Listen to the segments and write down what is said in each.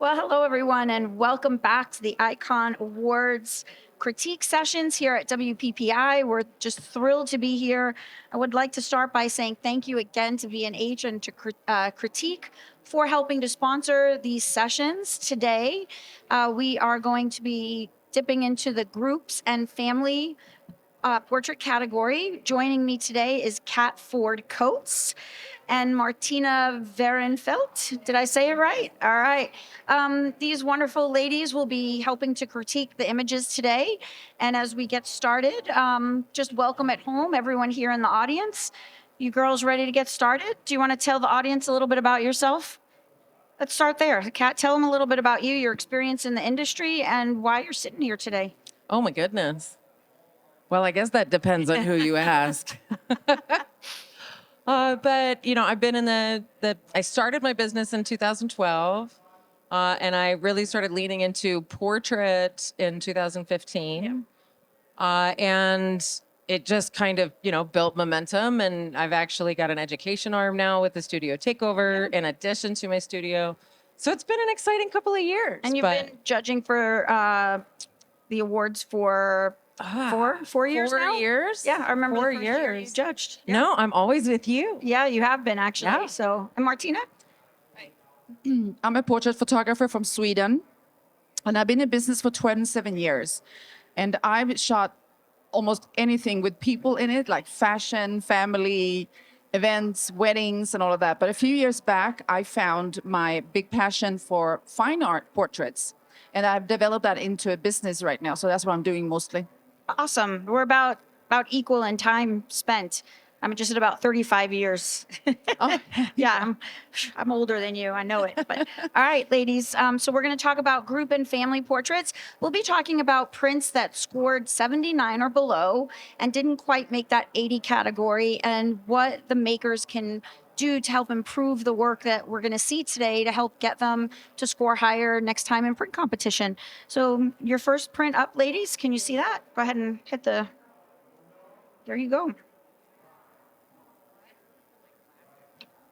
Well, hello, everyone, and welcome back to the Icon Awards critique sessions here at WPPI. We're just thrilled to be here. I would like to start by saying thank you again to V&H and to Critiq for helping to sponsor these sessions today. We are going to be dipping into the groups and family portrait category. Joining me today is Kat Ford Coates and Martina Warenfeldt. Did I say it right? All right. These wonderful ladies will be helping to critique the images today. And as we get started, just welcome at home, everyone here in the audience. You girls ready to get started? Do you want to tell the audience a little bit about yourself? Let's start there. Kat, tell them a little bit about you, your experience in the industry, and why you're sitting here today. Oh, my goodness. Well, I guess that depends on who you ask. But, I've been in I started my business in 2012, and I really started leaning into portrait in 2015. And it just kind of, built momentum. And I've actually got an education arm now with the studio takeover in addition to my studio. So it's been an exciting couple of years. And you've been judging for the awards for 4 years now? 4 years? Yeah, I remember 4 the first year you years. judged. Yeah. No, I'm always with you. Yeah, you have been actually. Yeah. So, and Martina? I'm a portrait photographer from Sweden, and I've been in business for 27 years. And I've shot almost anything with people in it, like fashion, family, events, weddings, and all of that. But a few years back, I found my big passion for fine art portraits, and I've developed that into a business right now. So that's what I'm doing mostly. Awesome. We're about equal in time spent. I'm just at about 35 years. Oh, Yeah, I'm older than you. I know it. But all right, ladies. So we're going to talk about group and family portraits. We'll be talking about prints that scored 79 or below and didn't quite make that 80 category, and what the makers can do to help improve the work that we're going to see today to help get them to score higher next time in print competition. So your first print up, ladies. Can you see that? Go ahead and hit the. There you go.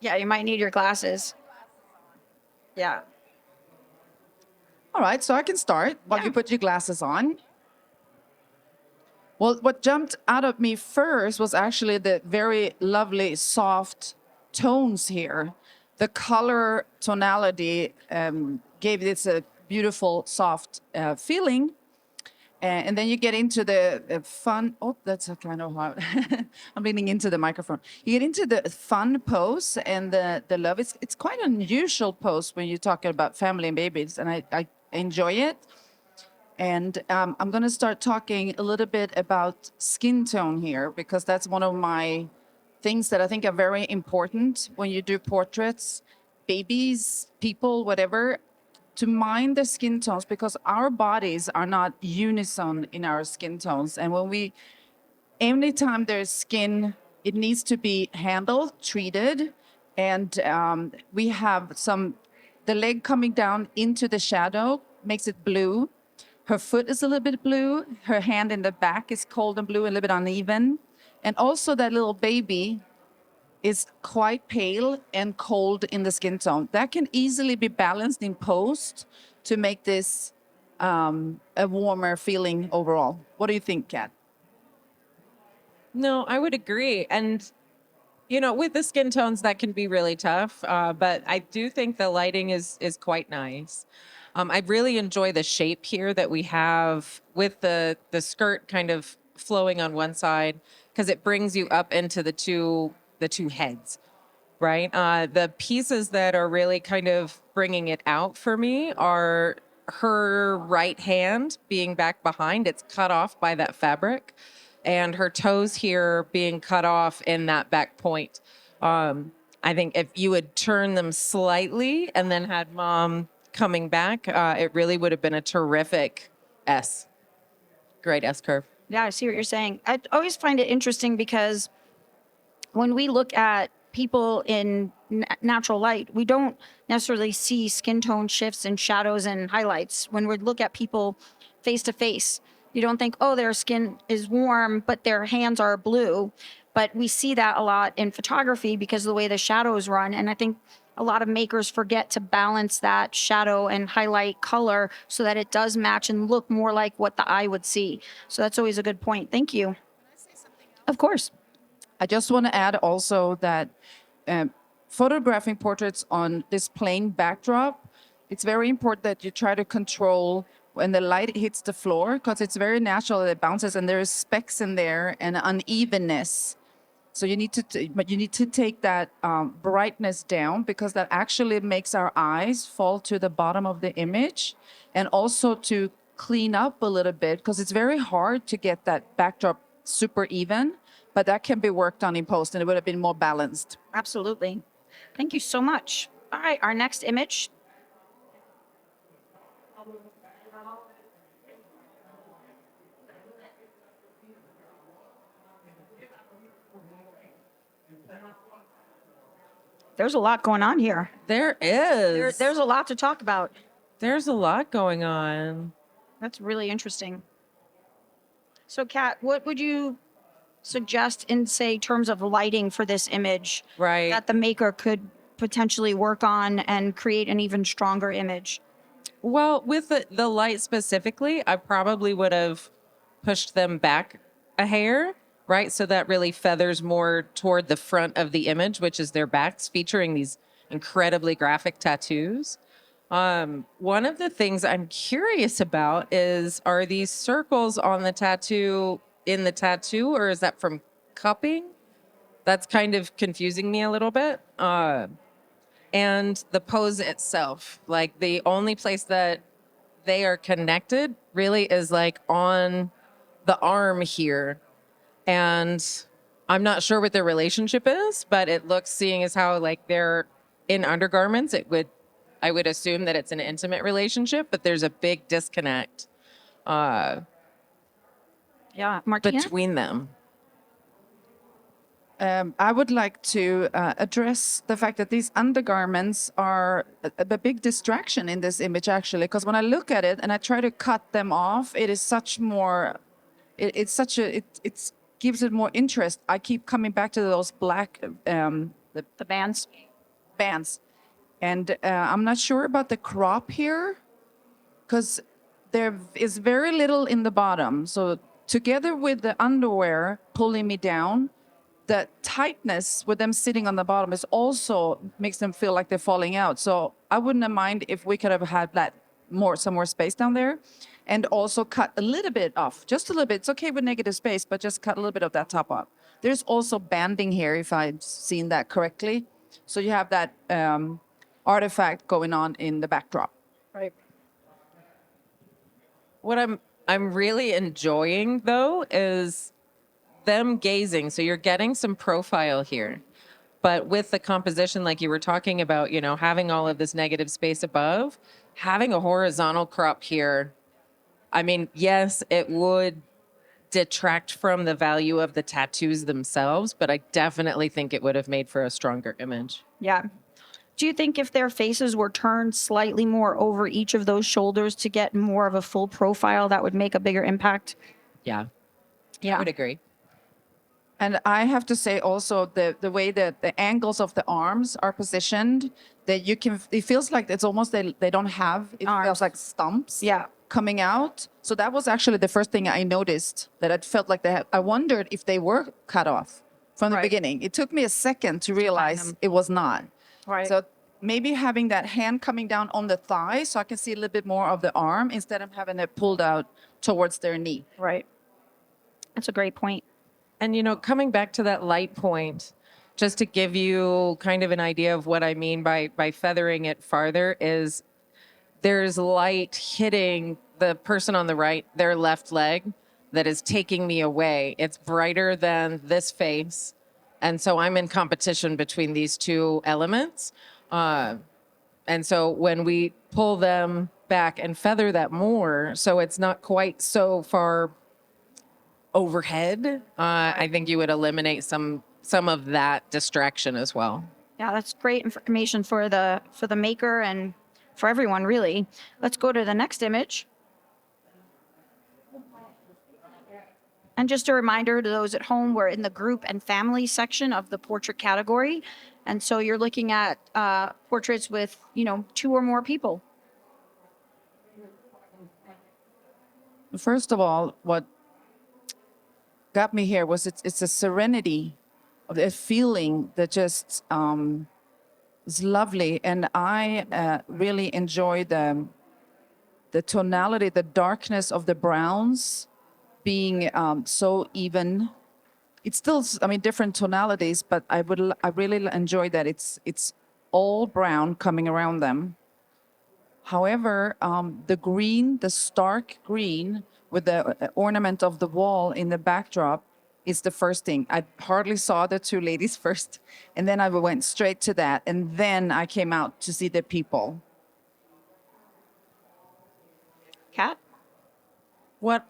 Yeah, you might need your glasses. Yeah. all right, so I can start while Yeah. you put your glasses on. Well, what jumped out at me first was actually the very lovely, soft tones here. The color tonality gave this a beautiful, soft feeling. And then you get into the fun. Oh, that's a kind of hard. I'm leaning into the microphone. You get into the fun pose and the love. It's quite an unusual pose when you're talking about family and babies, and I enjoy it. And I'm going to start talking a little bit about skin tone here, because that's one of my things that I think are very important when you do portraits, babies, people, whatever, to mind the skin tones, because our bodies are not unison in our skin tones. And any time there's skin, it needs to be handled, treated. And we have the leg coming down into the shadow makes it blue. Her foot is a little bit blue. Her hand in the back is cold and blue, and a little bit uneven. And also that little baby is quite pale and cold in the skin tone. That can easily be balanced in post to make this a warmer feeling overall. What do you think, Kat? No, I would agree. And, with the skin tones, that can be really tough. But I do think the lighting is quite nice. I really enjoy the shape here that we have with the skirt kind of flowing on one side, because it brings you up into the two heads, right? The pieces that are really kind of bringing it out for me are her right hand being back behind. It's cut off by that fabric, and her toes here being cut off in that back point. I think if you had turned them slightly and then had mom coming back, it really would have been a terrific S. Great S curve. Yeah, I see what you're saying. I always find it interesting because when we look at people in natural light, we don't necessarily see skin tone shifts and shadows and highlights. When we look at people face to face, you don't think, oh, their skin is warm, but their hands are blue. But we see that a lot in photography because of the way the shadows run. And I think a lot of makers forget to balance that shadow and highlight color so that it does match and look more like what the eye would see. So that's always a good point. Thank you. Of course. I just want to add also that photographing portraits on this plain backdrop, it's very important that you try to control when the light hits the floor, because it's very natural that it bounces and there is specks in there and unevenness. So you need to take that brightness down, because that actually makes our eyes fall to the bottom of the image, and also to clean up a little bit, because it's very hard to get that backdrop super even, but that can be worked on in post and it would have been more balanced. Absolutely. Thank you so much. All right, our next image. There's a lot going on here. There is. There's a lot to talk about. There's a lot going on. That's really interesting. So, Kat, what would you suggest in, say, terms of lighting for this image Right. that the maker could potentially work on and create an even stronger image? Well, with the light specifically, I probably would have pushed them back a hair, right? So that really feathers more toward the front of the image, which is their backs, featuring these incredibly graphic tattoos. One of the things I'm curious about is, are these circles on the tattoo in the tattoo, or is that from cupping? That's kind of confusing me a little bit. And the pose itself, like the only place that they are connected really is like on the arm here. And I'm not sure what their relationship is, but it looks, seeing as how like they're in undergarments, I would assume that it's an intimate relationship, but there's a big disconnect Yeah, Martina? between them. I would like to address the fact that these undergarments are a big distraction in this image, actually, because when I look at it and I try to cut them off, it is such more, it's such a, it gives it more interest. I keep coming back to those black The bands. bands. And I'm not sure about the crop here, because there is very little in the bottom. So together with the underwear pulling me down, the tightness with them sitting on the bottom is also makes them feel like they're falling out. So I wouldn't have mind if we could have had that some more space down there, and also cut a little bit off, just a little bit. It's okay with negative space, but just cut a little bit of that top off. There's also banding here, if I've seen that correctly. So you have that artifact going on in the backdrop. Right. What I'm really enjoying though is them gazing. So you're getting some profile here, but with the composition, like you were talking about, you know, having all of this negative space above, having a horizontal crop here. I mean, yes, it would detract from the value of the tattoos themselves, but I definitely think it would have made for a stronger image. Yeah. Do you think if their faces were turned slightly more over each of those shoulders to get more of a full profile, that would make a bigger impact? Yeah, I Yeah. would agree. And I have to say also the way that the angles of the arms are positioned, that you can, it feels like it's almost they don't have, it Arms. feels like stumps Yeah. coming out. So that was actually the first thing I noticed, that it felt like they had, I wondered if they were cut off from the Right. beginning. It took me a second to realize them. it was not. Right. So maybe having that hand coming down on the thigh so I can see a little bit more of the arm instead of having it pulled out towards their knee. Right. That's a great point. And, you know, coming back to that light point, just to give you kind of an idea of what I mean by feathering it farther, is there's light hitting the person on the right, their left leg, that is taking me away. It's brighter than this face. And so I'm in competition between these two elements. And so when we pull them back and feather that more, so it's not quite so far overhead, I think you would eliminate some of that distraction as well. Yeah, that's great information for the maker and for everyone, really. Let's go to the next image. And just a reminder to those at home, we're in the group and family section of the portrait category. And so you're looking at portraits with, two or more people. First of all, what got me here was it's a serenity, of a feeling that just is lovely, and I really enjoy the tonality, the darkness of the browns being so even. It's still, I mean, different tonalities, but I really enjoy that it's all brown coming around them. However, the green, the stark green with the ornament of the wall in the backdrop is the first thing. I hardly saw the two ladies first, and then I went straight to that, and then I came out to see the people. Kat? What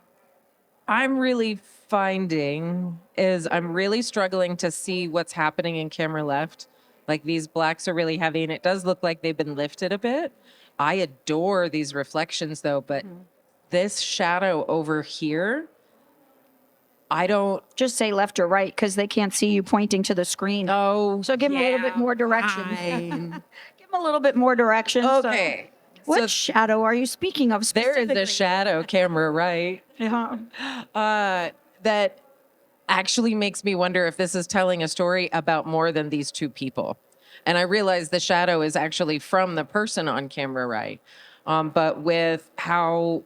I'm really finding is I'm really struggling to see what's happening in camera left. Like these blacks are really heavy and it does look like they've been lifted a bit. I adore these reflections though, but this shadow over here, I don't. Just say left or right because they can't see you pointing to the screen. Oh, So give them a little bit more direction. fine. Give them a little bit more direction. Okay. So what So shadow are you speaking of there is specifically? a shadow camera, right? Yeah. That actually makes me wonder if this is telling a story about more than these two people. And I realize the shadow is actually from the person on camera, right? But with how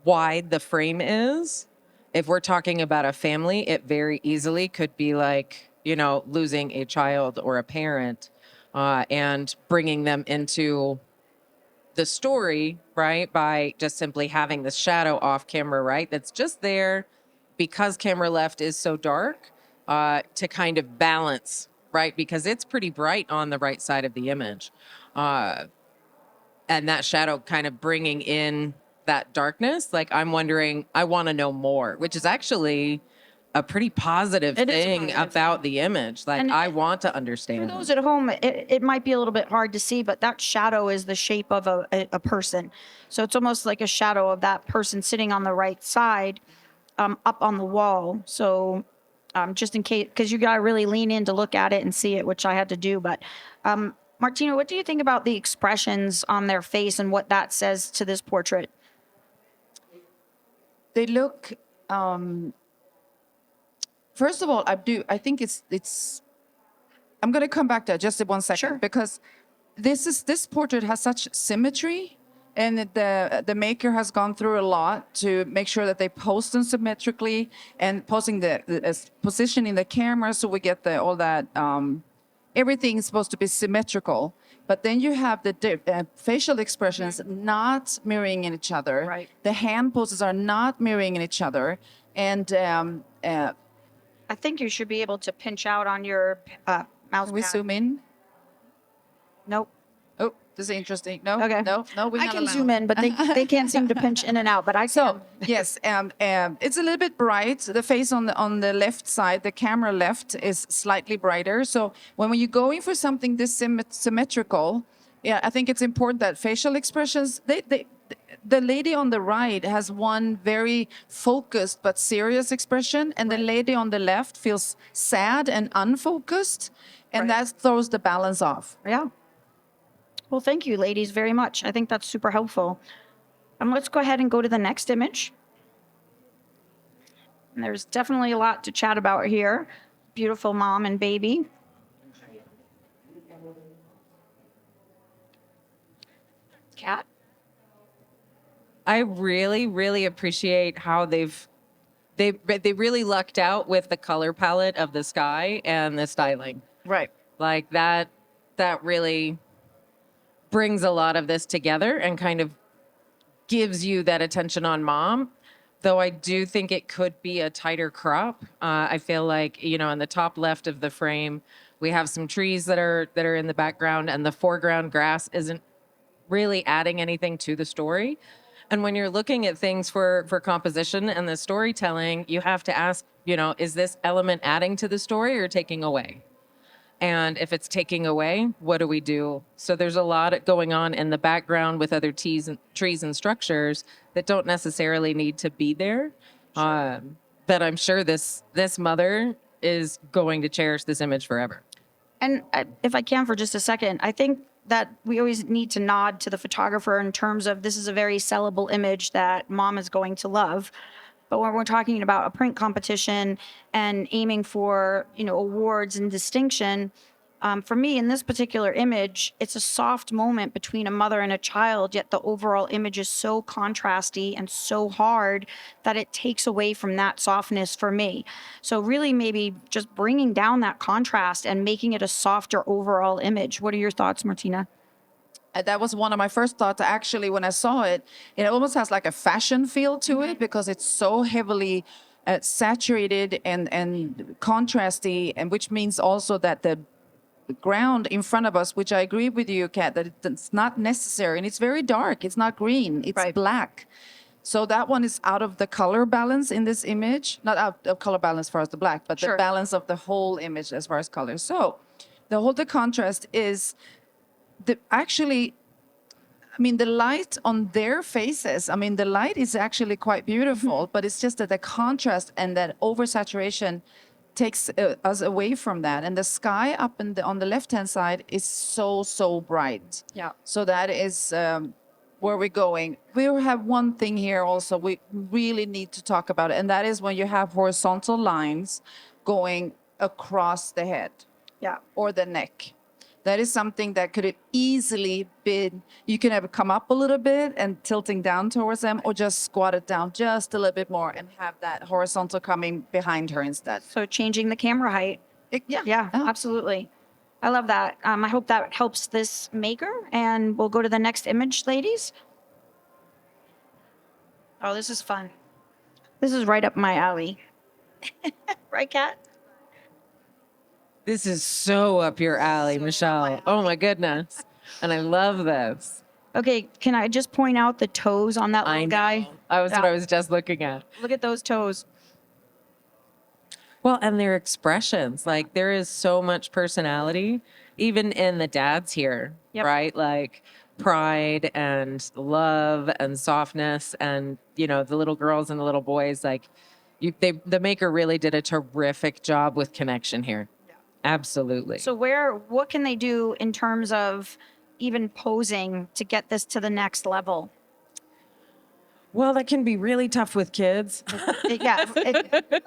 wide the frame is, if we're talking about a family, it very easily could be like, losing a child or a parent and bringing them into the story, right? By just simply having the shadow off camera, right? That's just there because camera left is so dark to kind of balance, right? Because it's pretty bright on the right side of the image. And that shadow kind of bringing in that darkness. Like I'm wondering, I want to know more, which is actually a pretty positive It is a thing positive about the image. Like And I want to For understand. those at home, it might be a little bit hard to see, but that shadow is the shape of a person. So it's almost like a shadow of that person sitting on the right side up on the wall. So just in case, because you got to really lean in to look at it and see it, which I had to do. But Martina, what do you think about the expressions on their face and what that says to this portrait? They look. First of all, I think it's. I'm going to come back to that just in 1 second Sure. because this portrait has such symmetry, and the maker has gone through a lot to make sure that they pose them symmetrically and positioning the camera so we get all that. Everything is supposed to be symmetrical, but then you have the facial expressions not mirroring in each other. Right. The hand poses are not mirroring in each other, and I think you should be able to pinch out on your mouse can we pad. zoom in? Nope. Oh, this is interesting. No, Okay. no, we're I not can allowed. zoom in, but they can't seem to pinch in and out. But I can. So yes, it's a little bit bright. The face on the left side, the camera left, is slightly brighter. So when you're going for something this symmetrical, yeah, I think it's important that facial expressions. The lady on the right has one very focused but serious expression, and the lady on the left feels sad and unfocused, and Right. that throws the balance off. Yeah. Well, thank you, ladies, very much. I think that's super helpful. Let's go ahead and go to the next image. And there's definitely a lot to chat about here. Beautiful mom and baby. Cat. I really, really appreciate how they really lucked out with the color palette of the sky and the styling. Right. Like that really brings a lot of this together and kind of gives you that attention on mom. Though I do think it could be a tighter crop. I feel like, in the top left of the frame, we have some trees that are in the background, and the foreground grass isn't really adding anything to the story. And when you're looking at things for composition and the storytelling, you have to ask, is this element adding to the story or taking away? And if it's taking away, what do we do? So there's a lot going on in the background with other trees and structures that don't necessarily need to be there. But I'm sure this mother is going to cherish this image forever. And if I can for just a second, I think that we always need to nod to the photographer in terms of this is a very sellable image that mom is going to love. But when we're talking about a print competition and aiming for, awards and distinction, for me, in this particular image, it's a soft moment between a mother and a child, yet the overall image is so contrasty and so hard that it takes away from that softness for me. So, really, maybe just bringing down that contrast and making it a softer overall image. What are your thoughts, Martina? That was one of my first thoughts. Actually, when I saw it, it almost has like a fashion feel to it because it's so heavily saturated and contrasty, and which means also that the ground in front of us, which I agree with you, Kat, that it's not necessary, and it's very dark. It's not green. It's Right. black. So that one is out of the color balance in this image, not out of color balance as far as the black, but Sure. the balance of the whole image as far as color. So the contrast is actually, I mean, the light on their faces, I mean, the light is actually quite beautiful, but it's just that the contrast and that oversaturation takes us away from that. And the sky up on the left-hand side is so bright. Yeah. So that is where we're going. We have one thing here also we really need to talk about, and that is when you have horizontal lines going across the head Yeah. or the neck. That is something that could have easily been, you can have come up a little bit and tilting down towards them, or just squat it down just a little bit more and have that horizontal coming behind her instead. So, changing the camera height. Yeah, absolutely. I love that. I hope that helps this maker. And we'll go to the next image, ladies. Oh, this is fun. This is right up my alley. Right, Kat? This is so up your alley, Michelle. Oh my goodness. And I love this. Okay, can I just point out the toes on that I little know. guy? That was what Yeah. I was just looking at. Look at those toes. Well, and their expressions, like there is so much personality, even in the dads here, Yep. right? Like pride and love and softness, and the little girls and the little boys. Like, the maker really did a terrific job with connection here. Absolutely. So, what can they do in terms of even posing to get this to the next level? Well, that can be really tough with kids,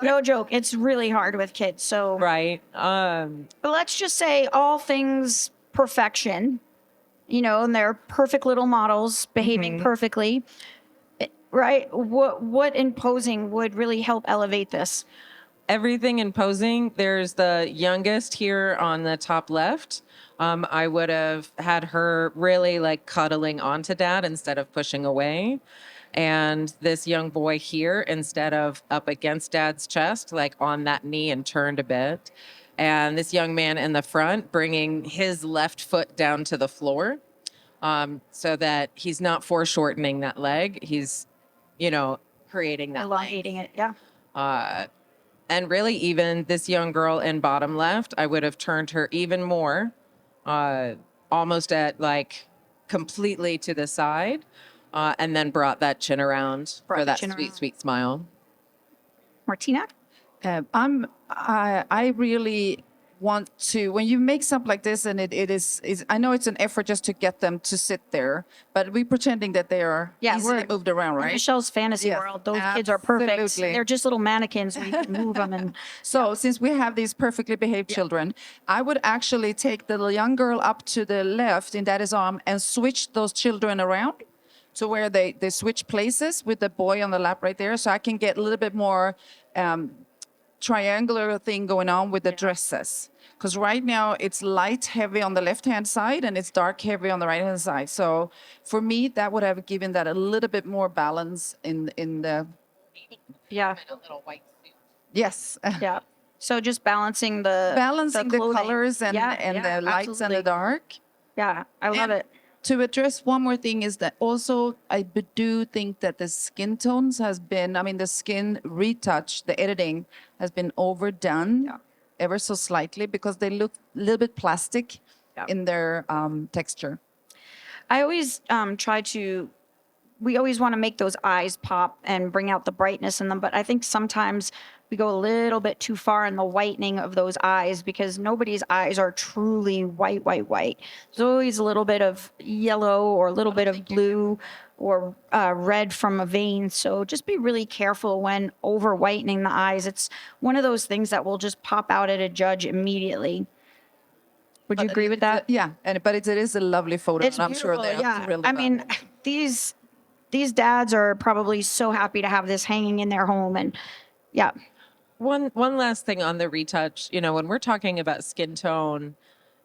No joke. It's really hard with kids. So, right? but let's just say all things perfection, and they're perfect little models behaving perfectly, right? What in posing would really help elevate this? Everything in posing. There's the youngest here on the top left. I would have had her really like cuddling onto dad instead of pushing away. And this young boy here, instead of up against dad's chest, like on that knee and turned a bit. And this young man in the front bringing his left foot down to the floor, so that he's not foreshortening that leg. He's, creating that Elongating it. Yeah. And really, even this young girl in bottom left, I would have turned her even more, almost at like completely to the side, and then brought that chin around Brought for the that chin sweet, around. sweet smile. Martina? I really want to, when you make something like this, and it is I know it's an effort just to get them to sit there, but we're pretending that they are easily we're moved around, in right? Michelle's fantasy Yes, world. Those kids are perfect. absolutely. They're just little mannequins. We can move them and So since we have these perfectly behaved children, I would actually take the young girl up to the left in daddy's arm and switch those children around to where they switch places with the boy on the lap right there. So I can get a little bit more triangular thing going on with the dresses. Because right now it's light heavy on the left-hand side and it's dark heavy on the right-hand side. So for me, that would have given that a little bit more balance in the, yeah, yes. yeah. So just balancing the Balancing the clothing. colors and the lights absolutely. and the dark. Yeah, I love And it. To address one more thing is that also I do think that the skin tones has been, I mean, the skin retouch, the editing has been overdone ever so slightly because they look a little bit plastic in their texture. I always we always want to make those eyes pop and bring out the brightness in them, but I think sometimes we go a little bit too far in the whitening of those eyes, because nobody's eyes are truly white, white, white. There's always a little bit of yellow or a little bit of blue or red from a vein. So just be really careful when over whitening the eyes. It's one of those things that will just pop out at a judge immediately. Would you agree with that? Yeah, but it is a lovely photo, It's and I'm sure beautiful, they're yeah. thrilled I about mean, it. these dads are probably so happy to have this hanging in their home, and yeah. One last thing on the retouch, when we're talking about skin tone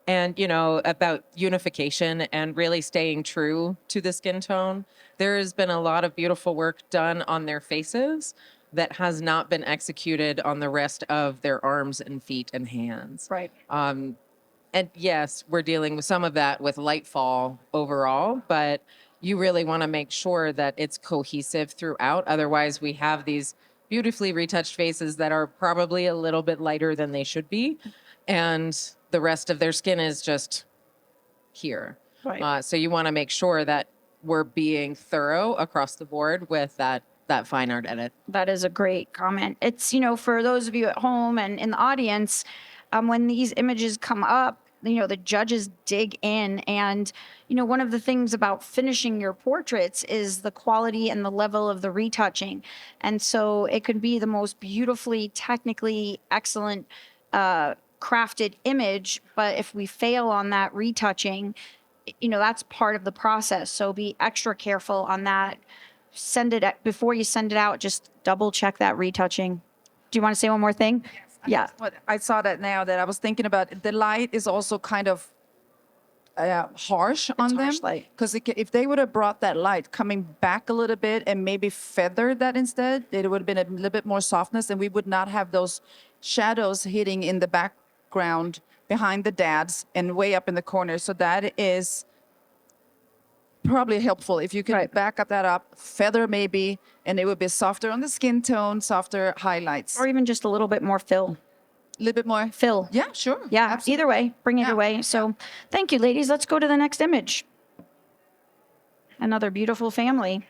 and, about unification and really staying true to the skin tone, there has been a lot of beautiful work done on their faces that has not been executed on the rest of their arms and feet and hands. Right. And yes, we're dealing with some of that with light fall overall, but you really want to make sure that it's cohesive throughout. Otherwise, we have these beautifully retouched faces that are probably a little bit lighter than they should be. And the rest of their skin is just here. Right. So you want to make sure that we're being thorough across the board with that fine art edit. That is a great comment. It's, for those of you at home and in the audience, when these images come up, the judges dig in. And, one of the things about finishing your portraits is the quality and the level of the retouching. And so it could be the most beautifully, technically excellent, crafted image. But if we fail on that retouching, that's part of the process. So be extra careful on that. Before you send it out, just double check that retouching. Do you want to say one more thing? Yeah. But I saw that now that I was thinking about the light is also kind of harsh on them. harsh light. Because if they would have brought that light coming back a little bit and maybe feathered that instead, it would have been a little bit more softness, and we would not have those shadows hitting in the background behind the dads and way up in the corner. So that is probably helpful if you could Right. back up that up, feather maybe, and it would be softer on the skin tone, softer highlights. Or even just a little bit more fill. A little bit more. Fill. Yeah, sure. Yeah. Absolutely. Either way, bring either Yeah. way. So thank you, ladies. Let's go to the next image. Another beautiful family.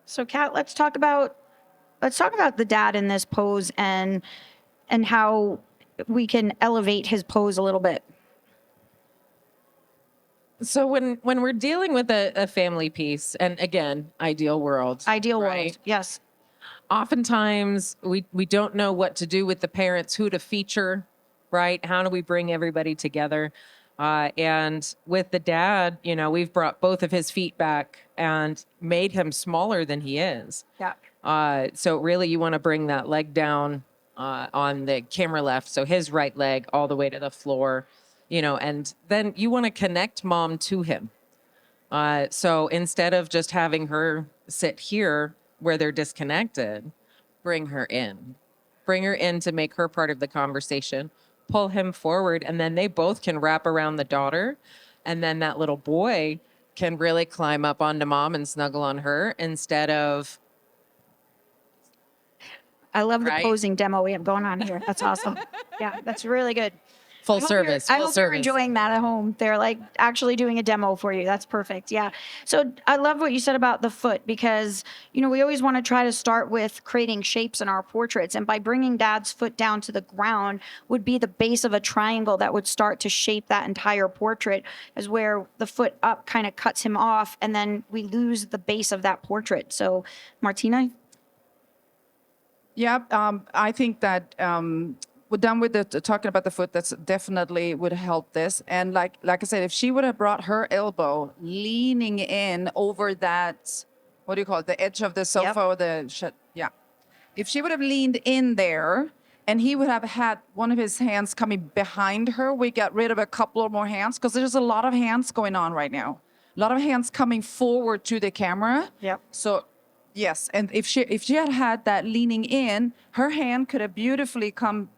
So Kat, let's talk about the dad in this pose and how we can elevate his pose a little bit. So when we're dealing with a family piece, and again, ideal world. Ideal right? world. Yes. Oftentimes we don't know what to do with the parents, who to feature, right? How do we bring everybody together? And with the dad, we've brought both of his feet back and made him smaller than he is. Yeah. So really you want to bring that leg down on the camera left. So his right leg all the way to the floor, and then you want to connect mom to him. So instead of just having her sit here where they're disconnected, bring her in. Bring her in to make her part of the conversation. Pull him forward, and then they both can wrap around the daughter. And then that little boy can really climb up onto mom and snuggle on her instead of... I love the Right? posing demo we have going on here. That's awesome. Yeah, that's really good. Full service. I Full hope you're service. enjoying that at home. They're like actually doing a demo for you. That's perfect. Yeah. So I love what you said about the foot, because, we always want to try to start with creating shapes in our portraits. And by bringing dad's foot down to the ground would be the base of a triangle that would start to shape that entire portrait, as where the foot up kind of cuts him off. And then we lose the base of that portrait. So Martina? Yeah, I think that we're done with the talking about the foot. That's definitely would help this. And like I said, if she would have brought her elbow leaning in over that, what do you call it, the edge of the sofa, Yep. or yeah. If she would have leaned in there, and he would have had one of his hands coming behind her, we got rid of a couple of more hands, because there's a lot of hands going on right now. A lot of hands coming forward to the camera. Yep. So yes, and if she had had that leaning in, her hand could have beautifully come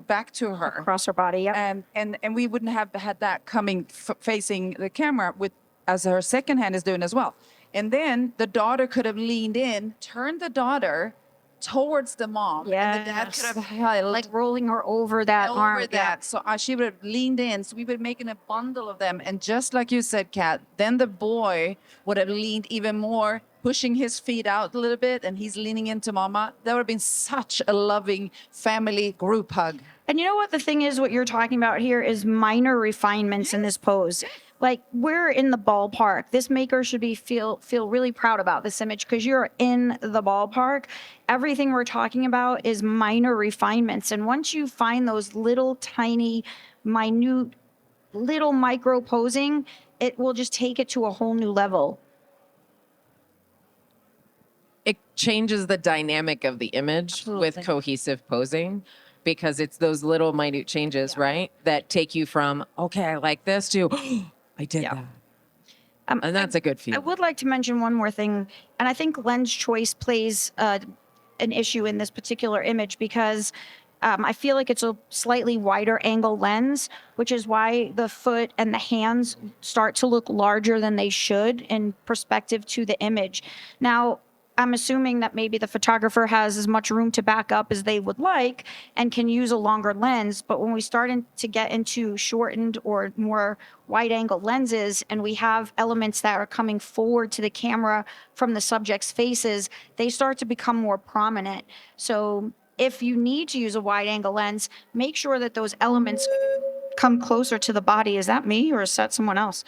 back to her, Across her body. Yep. and we wouldn't have had that coming facing the camera with, as her second hand is doing as well. And then the daughter could have leaned in, turned the daughter towards the mom, and the dad could Yes. have held Like rolling her over that over arm. that. Yeah. So she would have leaned in. So we were making a bundle of them. And just like you said, Kat, then the boy would have leaned even more pushing his feet out a little bit and he's leaning into mama. That would have been such a loving family group hug. And you know what the thing is, what you're talking about here is minor refinements in this pose. Like, we're in the ballpark. This maker should be feel really proud about this image because you're in the ballpark. Everything we're talking about is minor refinements. And once you find those little tiny, minute, little micro posing, it will just take it to a whole new level. It changes the dynamic of the image with Absolutely. cohesive posing, because it's those little minute changes, right, that take you from, okay, I like this, to I did Yeah. that. And that's a good I feeling. would like to mention one more thing, and I think lens choice plays an issue in this particular image because I feel like it's a slightly wider angle lens, which is why the foot and the hands start to look larger than they should in perspective to the image. Now, I'm assuming that maybe the photographer has as much room to back up as they would like and can use a longer lens. But when we start to get into shortened or more wide angle lenses and we have elements that are coming forward to the camera from the subject's faces, they start to become more prominent. So if you need to use a wide angle lens, make sure that those elements come closer to the body. Is that me or is that someone else?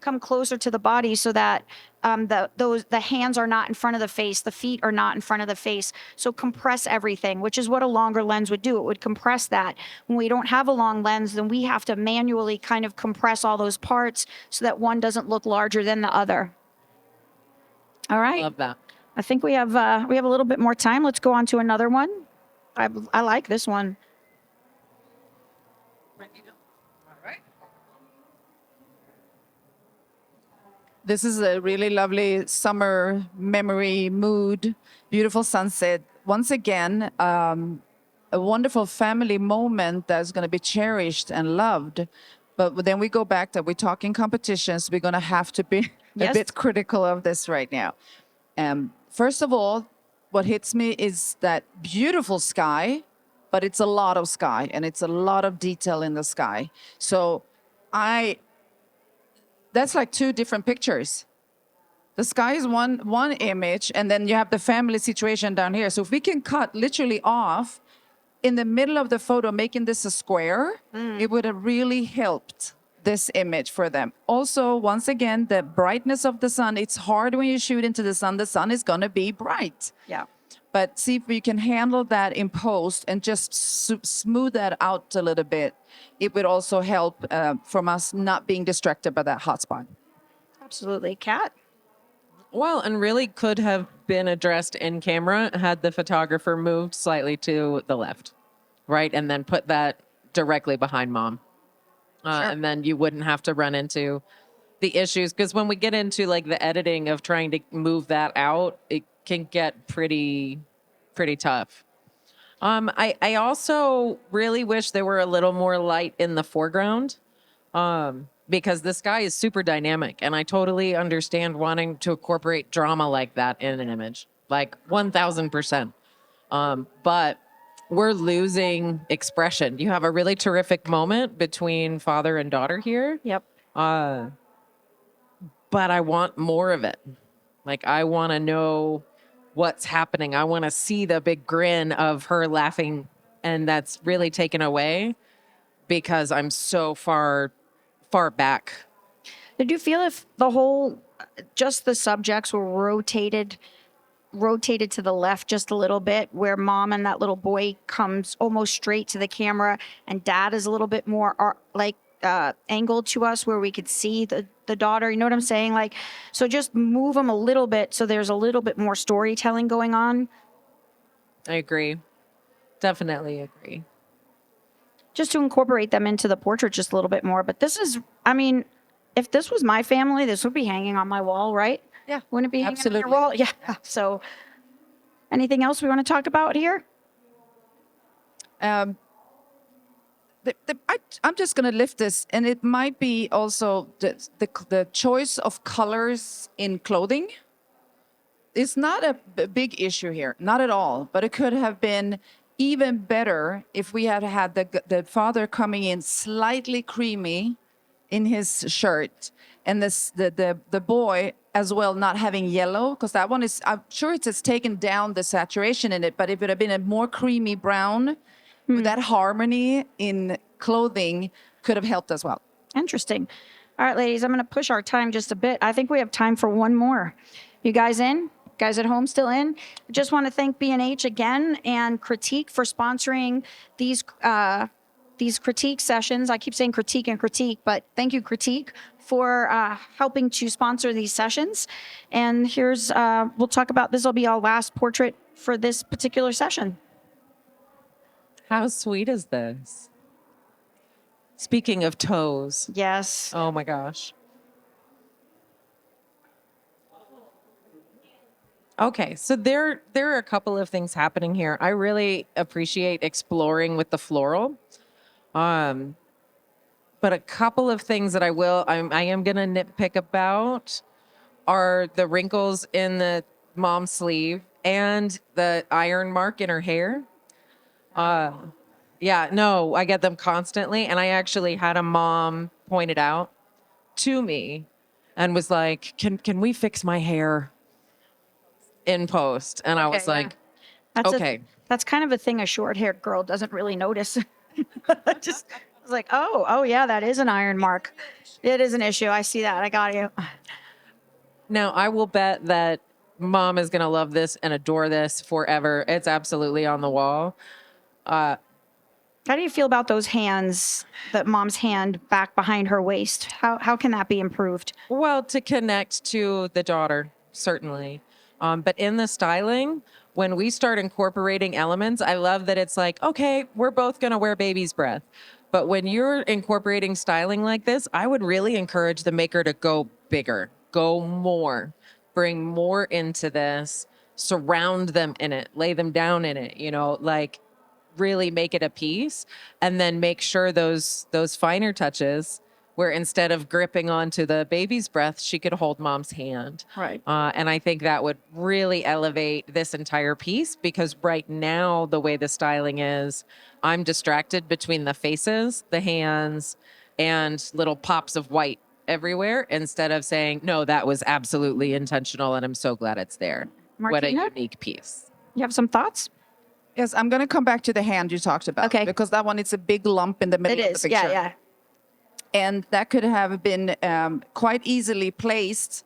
Come closer to the body so that the hands are not in front of the face, the feet are not in front of the face. So compress everything, which is what a longer lens would do. It would compress that. When we don't have a long lens, then we have to manually kind of compress all those parts so that one doesn't look larger than the other. All right. Love that. I think we have a little bit more time. Let's go on to another one. I like this one. This is a really lovely summer memory mood, beautiful sunset. Once again, a wonderful family moment that's going to be cherished and loved. But then we go back that we're talking competitions. We're going to have to be Yes. a bit critical of this right now. First of all, what hits me is that beautiful sky, but it's a lot of sky and it's a lot of detail in the sky. So that's like two different pictures. The sky is one image, and then you have the family situation down here. So if we can cut literally off in the middle of the photo, making this a square, it would have really helped this image for them. Also, once again, the brightness of the sun. It's hard when you shoot into the sun. The sun is going to be bright. Yeah. But see if we can handle that in post and just smooth that out a little bit. It would also help from us not being distracted by that hotspot. Absolutely. Kat? Well, and really could have been addressed in camera had the photographer moved slightly to the left, right? And then put that directly behind mom. Sure. And then you wouldn't have to run into the issues. Because when we get into like the editing of trying to move that out, it can get pretty tough. I also really wish there were a little more light in the foreground. Because this guy is super dynamic, and I totally understand wanting to incorporate drama like that in an image, like 1000%. But we're losing expression. You have a really terrific moment between father and daughter here. Yep. But I want more of it. Like, I want to know what's happening. I want to see the big grin of her laughing, and that's really taken away because I'm so far back. Did you feel if just the subjects were rotated to the left just a little bit, where mom and that little boy comes almost straight to the camera and dad is a little bit more angled to us where we could see the daughter, you know what I'm saying? Like, so just move them a little bit so there's a little bit more storytelling going on. I agree. Definitely agree. Just to incorporate them into the portrait just a little bit more. But this is, I mean, if this was my family, this would be hanging on my wall, right? Yeah, Wouldn't it be hanging absolutely. on your wall? Yeah. So anything else we want to talk about here? I'm just going to lift this, and it might be also the choice of colors in clothing. It's not a big issue here, not at all, but it could have been even better if we had the father coming in slightly creamy in his shirt, and the boy as well not having yellow, because that one is, I'm sure it's taken down the saturation in it, but if it had been a more creamy brown, that harmony in clothing could have helped as well. Interesting. All right, ladies, I'm going to push our time just a bit. I think we have time for one more. You guys in? Guys at home still in? I just want to thank B&H again and Critiq for sponsoring these Critiq sessions. I keep saying Critiq and Critiq, but thank you, Critiq, for helping to sponsor these sessions. And here's, we'll talk about, this will be our last portrait for this particular session. How sweet is this? Speaking of toes. Yes. Oh my gosh. Okay, so there are a couple of things happening here. I really appreciate exploring with the floral. But a couple of things that I am gonna nitpick about are the wrinkles in the mom's sleeve and the iron mark in her hair. Yeah, no, I get them constantly. And I actually had a mom point it out to me and was like, can we fix my hair in post? And I was yeah. like, That's okay. That's kind of a thing a short-haired girl doesn't really notice. I was like, oh yeah, that is an iron mark. It is an issue. I see that. I got you. Now, I will bet that mom is going to love this and adore this forever. It's absolutely on the wall. How do you feel about those hands, that mom's hand back behind her waist? How can that be improved? Well, to connect to the daughter, certainly. But in the styling, when we start incorporating elements, I love that it's like, okay, we're both going to wear baby's breath. But when you're incorporating styling like this, I would really encourage the maker to go bigger, go more, bring more into this, surround them in it, lay them down in it, like really make it a piece, and then make sure those finer touches where instead of gripping onto the baby's breath, she could hold mom's hand. Right. And I think that would really elevate this entire piece, because right now, the way the styling is, I'm distracted between the faces, the hands, and little pops of white everywhere, instead of saying, no, that was absolutely intentional and I'm so glad it's there. What a Martina? unique piece. You have some thoughts? Yes, I'm going to come back to the hand you talked about. Okay. Because that one, it's a big lump in the middle It of is. the picture. Yeah. And that could have been quite easily placed.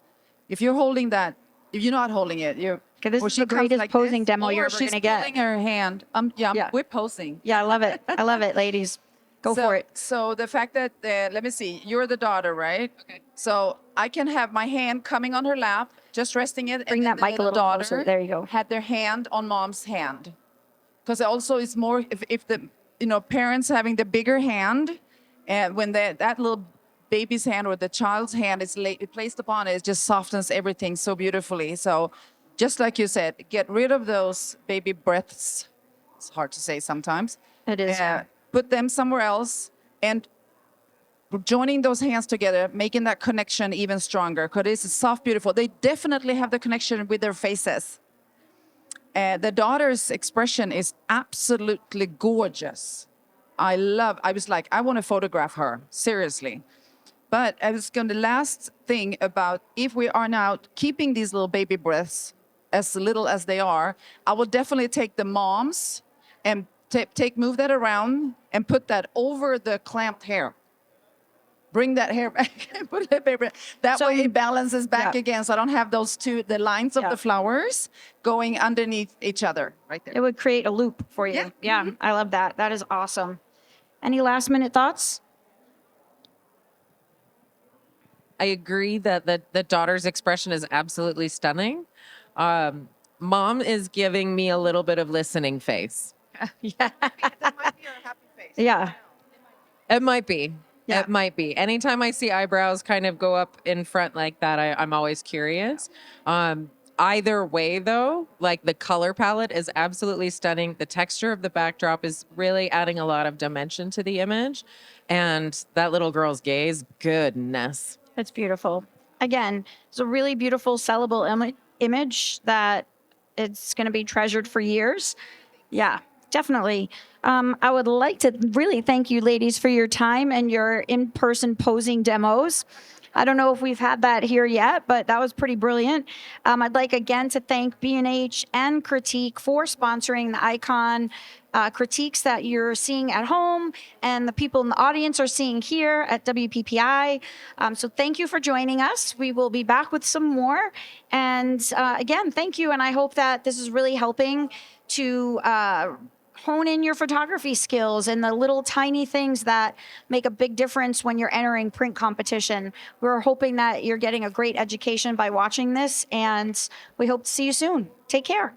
If you're holding that, if you're not holding it, Okay, this or is she the comes greatest like posing this, demo or you're ever she's gonna get. pulling her hand. Yeah. We're posing. Yeah, I love it. I love it, ladies. Go for it. So the fact that, let me see, you're the daughter, right? Okay. So I can have my hand coming on her lap, just resting it. Bring and that then mic a the little daughter closer. There you go. had their hand on mom's hand. Because also it's more, if the, parents having the bigger hand, and when that little baby's hand or the child's hand is placed upon it just softens everything so beautifully. So just like you said, get rid of those baby breaths. It's hard to say sometimes. It is. Put them somewhere else, and joining those hands together, making that connection even stronger, because it's soft, beautiful. They definitely have the connection with their faces. The daughter's expression is absolutely gorgeous. I was like, I want to photograph her, seriously. But I was going to last thing about, if we are now keeping these little baby breaths as little as they are, I will definitely take the moms and move that around and put that over the clamped hair. Bring that hair back and put the baby. That way it balances back again, so I don't have the lines of the flowers going underneath each other right there. It would create a loop for you. Yeah, I love that. That is awesome. Any last minute thoughts? I agree that the daughter's expression is absolutely stunning. Mom is giving me a little bit of listening face. That might be her happy face. Yeah. It might be. Yeah. It might be. Anytime I see eyebrows kind of go up in front like that, I'm always curious. Either way, though, like the color palette is absolutely stunning. The texture of the backdrop is really adding a lot of dimension to the image. And that little girl's gaze, goodness. It's beautiful. Again, it's a really beautiful, sellable image that it's going to be treasured for years. Yeah. Definitely. I would like to really thank you ladies for your time and your in-person posing demos. I don't know if we've had that here yet, but that was pretty brilliant. I'd like again to thank B&H and Critiq for sponsoring the Icon critiques that you're seeing at home and the people in the audience are seeing here at WPPI. So thank you for joining us. We will be back with some more. And again, thank you. And I hope that this is really helping to hone in your photography skills and the little tiny things that make a big difference when you're entering print competition. We're hoping that you're getting a great education by watching this, and we hope to see you soon. Take care.